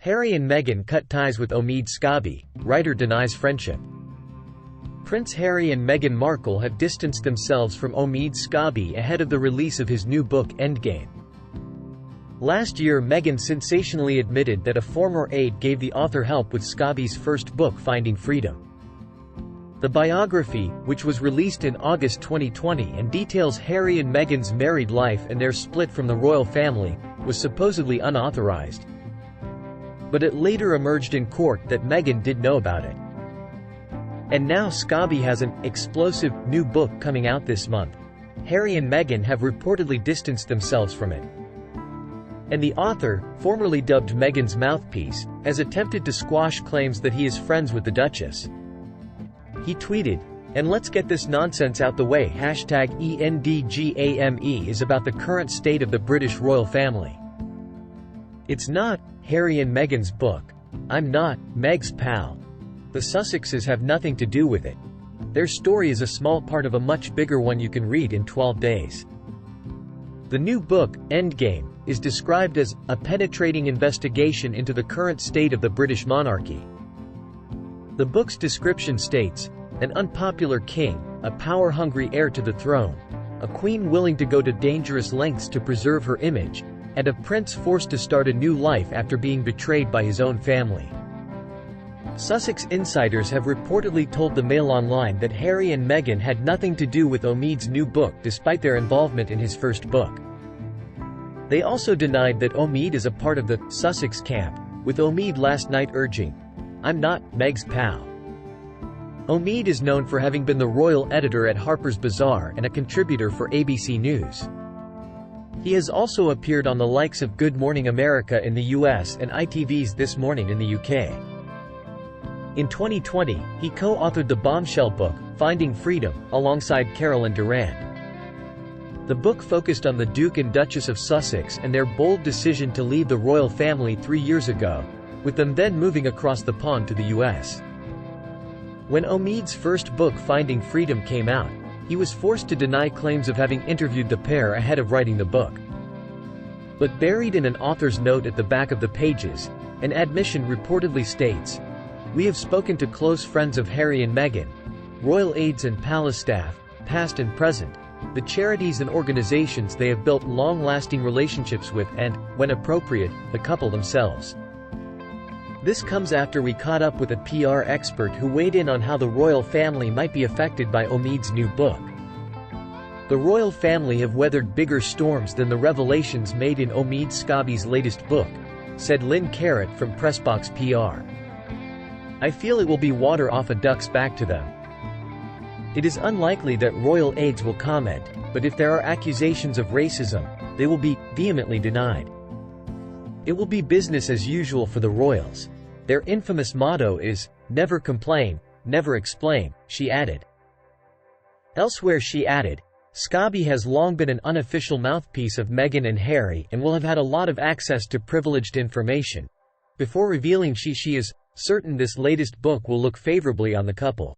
Harry and Meghan cut ties with Omid Scobie, writer denies friendship. Prince Harry and Meghan Markle have distanced themselves from Omid Scobie ahead of the release of his new book Endgame. Last year, Meghan sensationally admitted that a former aide gave the author help with Scobie's first book, Finding Freedom. The biography, which was released in August 2020 and details Harry and Meghan's married life and their split from the royal family, was supposedly unauthorized. But it later emerged in court that Meghan did know about it. And now Scobie has an explosive new book coming out this month. Harry and Meghan have reportedly distanced themselves from it. And the author, formerly dubbed Meghan's mouthpiece, has attempted to squash claims that he is friends with the Duchess. He tweeted, "And let's get this nonsense out the way, #ENDGAME is about the current state of the British royal family. It's not Harry and Meghan's book. I'm not Meg's pal. The Sussexes have nothing to do with it. Their story is a small part of a much bigger one you can read in 12 days. The new book, Endgame, is described as a penetrating investigation into the current state of the British monarchy. The book's description states, an unpopular king, a power-hungry heir to the throne, a queen willing to go to dangerous lengths to preserve her image, and a prince forced to start a new life after being betrayed by his own family." Sussex insiders have reportedly told the Mail Online that Harry and Meghan had nothing to do with Omid's new book despite their involvement in his first book. They also denied that Omid is a part of the Sussex camp, with Omid last night urging, "I'm not Meg's pal." Omid is known for having been the royal editor at Harper's Bazaar and a contributor for ABC News. He has also appeared on the likes of Good Morning America in the US and ITV's This Morning in the UK. In 2020, he co-authored the bombshell book, Finding Freedom, alongside Carolyn Durand. The book focused on the Duke and Duchess of Sussex and their bold decision to leave the royal family 3 years ago, with them then moving across the pond to the US. When Omid's first book Finding Freedom came out, he was forced to deny claims of having interviewed the pair ahead of writing the book. But buried in an author's note at the back of the pages, an admission reportedly states, "We have spoken to close friends of Harry and Meghan, royal aides and palace staff, past and present, the charities and organizations they have built long-lasting relationships with and, when appropriate, the couple themselves." This comes after we caught up with a PR expert who weighed in on how the royal family might be affected by Omid's new book. The royal family have weathered bigger storms than the revelations made in Omid Scobie's latest book, said Lynn Carrott from Pressbox PR. "I feel it will be water off a duck's back to them. It is unlikely that royal aides will comment, but if there are accusations of racism, they will be vehemently denied. It will be business as usual for the royals. Their infamous motto is, never complain, never explain," she added. Elsewhere she added, "Scobie has long been an unofficial mouthpiece of Meghan and Harry and will have had a lot of access to privileged information," before revealing she is certain this latest book will look favorably on the couple.